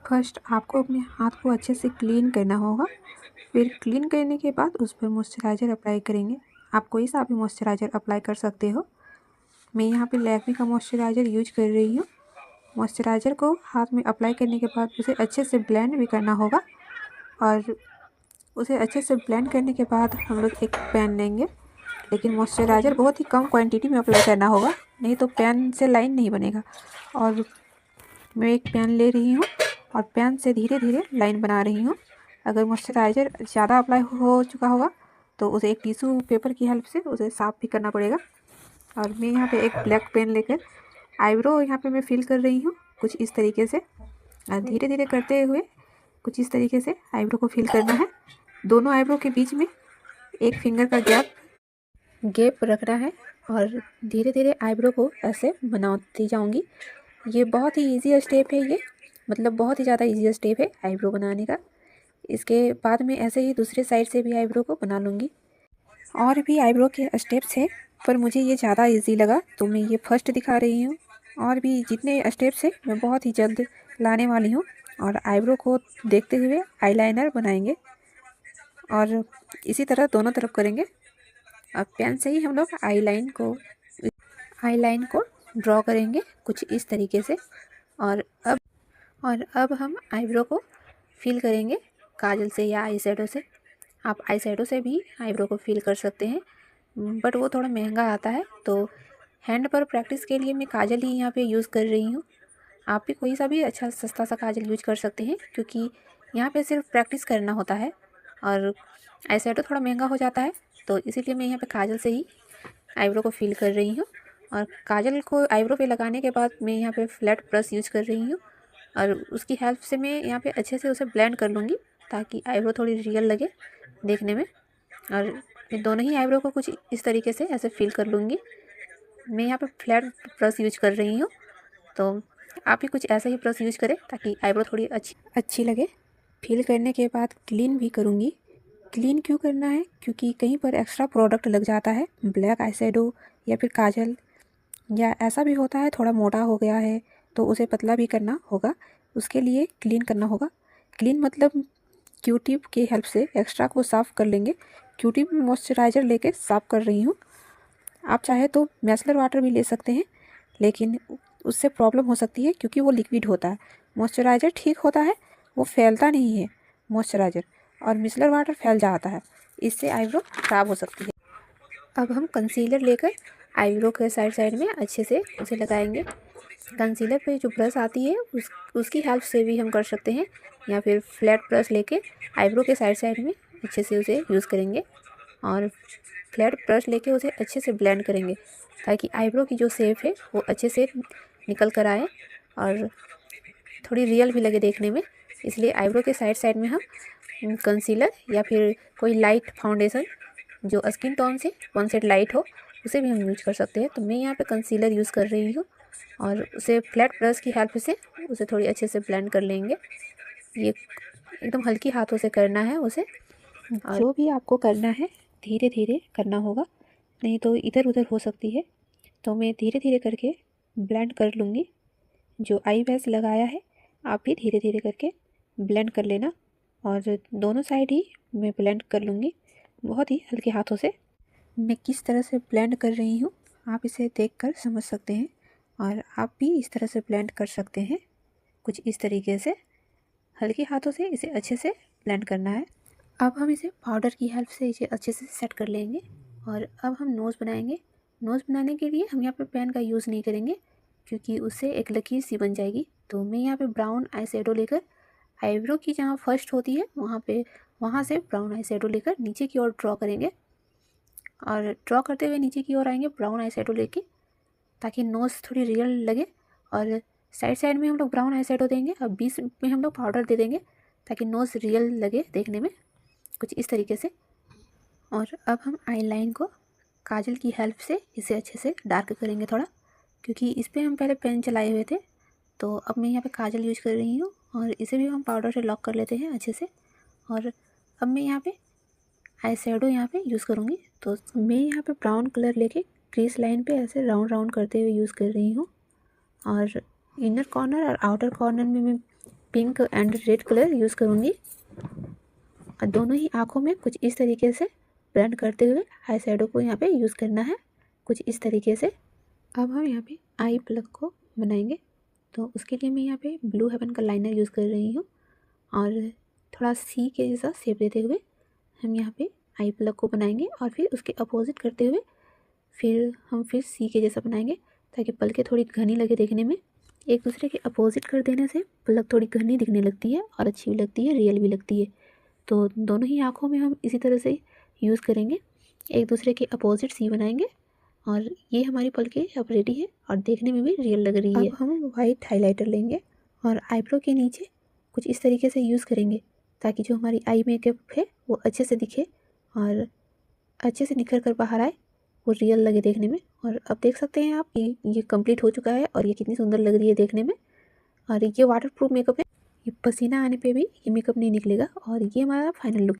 First आपको अपने हाथ को अच्छे से क्लीन करना होगा। फिर क्लीन करने के बाद उस पर मॉइस्चराइज़र अप्लाई करेंगे। आप कोई सा भी मॉइस्चराइज़र अप्लाई कर सकते हो। मैं यहाँ पे लैक्मे का मॉइस्चराइज़र यूज कर रही हूँ। मॉइस्चराइज़र को हाथ में अप्लाई करने के बाद उसे अच्छे से ब्लेंड भी करना होगा और उसे अच्छे से ब्लेंड करने के बाद हम लोग एक पैन लेंगे, लेकिन मॉइस्चराइज़र बहुत ही कम क्वांटिटी में अप्लाई करना होगा, नहीं तो पैन से लाइन नहीं बनेगा। और मैं एक पैन ले रही हूँ और पैन से धीरे धीरे लाइन बना रही हूँ। अगर मॉइस्चराइज़र ज़्यादा अप्लाई हो चुका होगा तो उसे एक टिश्यू पेपर की हेल्प से उसे साफ़ भी करना पड़ेगा। और मैं यहाँ पे एक ब्लैक पेन लेकर आईब्रो यहाँ पे मैं फिल कर रही हूँ कुछ इस तरीके से। धीरे धीरे करते हुए कुछ इस तरीके से आईब्रो को फिल करना है। दोनों आईब्रो के बीच में एक फिंगर का गैप रखना है और धीरे धीरे आईब्रो को ऐसे बनाती जाऊंगी। ये बहुत ही इजी स्टेप है, ये मतलब बहुत ही ज़्यादा इजी स्टेप है आईब्रो बनाने का। इसके बाद में ऐसे ही दूसरे साइड से भी आईब्रो को बना लूँगी। और भी आईब्रो के स्टेप्स हैं पर मुझे ये ज़्यादा इजी लगा तो मैं ये फर्स्ट दिखा रही हूँ। और भी जितने स्टेप्स हैं मैं बहुत ही जल्द लाने वाली हूँ। और आईब्रो को देखते हुए आईलाइनर बनाएंगे और इसी तरह दोनों तरफ करेंगे। अब पेन से ही हम लोग आईलाइन को ड्रॉ करेंगे कुछ इस तरीके से। और अब हम आईब्रो को फिल करेंगे काजल से या आई शेडो से। आप आई शेडो से भी आईब्रो को फिल कर सकते हैं, बट वो थोड़ा महंगा आता है, तो हैंड पर प्रैक्टिस के लिए मैं काजल ही यहाँ पे यूज़ कर रही हूँ। आप भी कोई सा भी अच्छा सस्ता सा काजल यूज कर सकते हैं, क्योंकि यहाँ पे सिर्फ प्रैक्टिस करना होता है और आई शेडो थोड़ा महंगा हो जाता है, तो इसीलिए मैं यहाँ पे काजल से ही आईब्रो को फिल कर रही हूँ। और काजल को आईब्रो पे लगाने के बाद मैं यहाँ पे फ्लैट ब्रश यूज कर रही हूँ और उसकी हेल्प से मैं यहाँ पे अच्छे से उसे ब्लेंड कर लूँगी ताकि आईब्रो थोड़ी रियल लगे देखने में। और मैं दोनों ही आईब्रो को कुछ इस तरीके से ऐसे फिल कर लूँगी। मैं यहाँ पे फ्लैट ब्रश यूज कर रही हूँ, तो आप भी कुछ ऐसा ही ब्रश यूज करें ताकि आईब्रो थोड़ी अच्छी लगे। फिल करने के बाद क्लीन भी करूँगी। क्लीन क्यों करना है, क्योंकि कहीं पर एक्स्ट्रा प्रोडक्ट लग जाता है, ब्लैक आई शेडो या फिर काजल, या ऐसा भी होता है थोड़ा मोटा हो गया है तो उसे पतला भी करना होगा, उसके लिए क्लीन करना होगा। क्लीन मतलब क्यू टिप की हेल्प से एक्स्ट्रा को साफ़ कर लेंगे। क्यू टिप में मॉइस्चराइज़र लेके साफ़ कर रही हूँ। आप चाहे तो मिसलर वाटर भी ले सकते हैं, लेकिन उससे प्रॉब्लम हो सकती है क्योंकि वो लिक्विड होता है। मॉइस्चराइज़र ठीक होता है, वो फैलता नहीं है मॉइस्चराइज़र, और मिसलर वाटर फैल जाता है, इससे आईब्रो ख़राब हो सकती है। अब हम कंसीलर लेकर आईब्रो के साइड में अच्छे से उसे लगाएंगे। कंसीलर पे जो ब्रश आती है उसकी हेल्प से भी हम कर सकते हैं, या फिर फ्लैट ब्रश लेके आईब्रो के साइड में अच्छे से उसे यूज़ करेंगे और फ्लैट ब्रश लेके उसे अच्छे से ब्लेंड करेंगे ताकि आईब्रो की जो शेप है वो अच्छे से निकल कर आए और थोड़ी रियल भी लगे देखने में। इसलिए आईब्रो के साइड में हम कंसीलर या फिर कोई लाइट फाउंडेशन जो स्किन टोन से वन सेट लाइट हो उसे भी हम यूज कर सकते हैं। तो मैं यहाँ पे कंसीलर यूज़ कर रही हूँ और उसे फ्लैट ब्रश की हेल्प से उसे थोड़ी अच्छे से ब्लेंड कर लेंगे। ये एकदम हल्की हाथों से करना है उसे, और जो भी आपको करना है धीरे धीरे करना होगा, नहीं तो इधर उधर हो सकती है। तो मैं धीरे धीरे करके ब्लेंड कर लूँगी। जो आई बैस लगाया है आप भी धीरे धीरे करके ब्लेंड कर लेना, और दोनों साइड ही मैं ब्लेंड कर लूँगी बहुत ही हल्के हाथों से। मैं किस तरह से ब्लेंड कर रही हूँ आप इसे देखकर समझ सकते हैं, और आप भी इस तरह से ब्लेंड कर सकते हैं कुछ इस तरीके से। हल्के हाथों से इसे अच्छे से ब्लेंड करना है। अब हम इसे पाउडर की हेल्प से इसे अच्छे से सेट कर लेंगे। और अब हम नोज़ बनाएंगे। नोज़ बनाने के लिए हम यहाँ पे पेन का यूज़ नहीं करेंगे क्योंकि उससे एक लकीर सी बन जाएगी। तो मैं यहाँ पे ब्राउन आई शेडो लेकर आईब्रो की जहाँ फर्स्ट होती है वहाँ से ब्राउन आई शेडो लेकर नीचे की ओर ड्रॉ करेंगे, और ड्रॉ करते हुए नीचे की ओर आएंगे ब्राउन आई शेडो लेके ताकि नोज़ थोड़ी रियल लगे। और साइड में हम लोग ब्राउन आई शेडो देंगे और बीच में हम लोग पाउडर दे देंगे ताकि नोज़ रियल लगे देखने में कुछ इस तरीके से। और अब हम आई लाइन को काजल की हेल्प से इसे अच्छे से डार्क करेंगे थोड़ा, क्योंकि इस पर हम पहले पेन चलाए हुए थे। तो अब मैं यहाँ पे काजल यूज़ कर रही हूँ और इसे भी हम पाउडर से लॉक कर लेते हैं अच्छे से। और अब मैं यहाँ पे आई शेडो यहाँ पे यूज़ करूँगी। तो मैं यहाँ पे ब्राउन कलर लेके क्रीज लाइन पे ऐसे राउंड राउंड करते हुए यूज़ कर रही हूँ, और इनर कॉर्नर और आउटर कॉर्नर में मैं pink and red colour use करूँगी और दोनों ही आँखों में कुछ इस तरीके से ब्लेंड करते हुए आई शेडो को यहाँ पे यूज़ करना है कुछ इस तरीके से। अब हम यहाँ पे आई प्लग को बनाएंगे, तो उसके लिए मैं यहाँ पे ब्लू हेवन का लाइनर यूज़ कर रही हूँ और थोड़ा सी के जैसा शेप देते हुए हम यहाँ पे आई प्लग को बनाएंगे और फिर उसके अपोजिट करते हुए फिर सी के जैसा बनाएंगे ताकि पलकें थोड़ी घनी लगे देखने में। एक दूसरे के अपोजिट कर देने से पलक थोड़ी घनी दिखने लगती है और अच्छी भी लगती है, रियल भी लगती है। तो दोनों ही आँखों में हम इसी तरह से यूज़ करेंगे, एक दूसरे के अपोजिट सी बनाएंगे और ये हमारी पलकें अब रेडी है और देखने में भी रियल लग रही है। अब हम वाइट हाइलाइटर लेंगे और आईब्रो के नीचे कुछ इस तरीके से यूज़ करेंगे ताकि जो हमारी आई मेकअप है वो अच्छे से दिखे और अच्छे से निखर कर बाहर आए, वो रियल लगे देखने में। और अब देख सकते हैं आप ये कंप्लीट हो चुका है और ये कितनी सुंदर लग रही है देखने में। और ये वाटर प्रूफ मेकअप है, ये पसीना आने पे भी ये मेकअप नहीं निकलेगा और ये हमारा फाइनल लुक।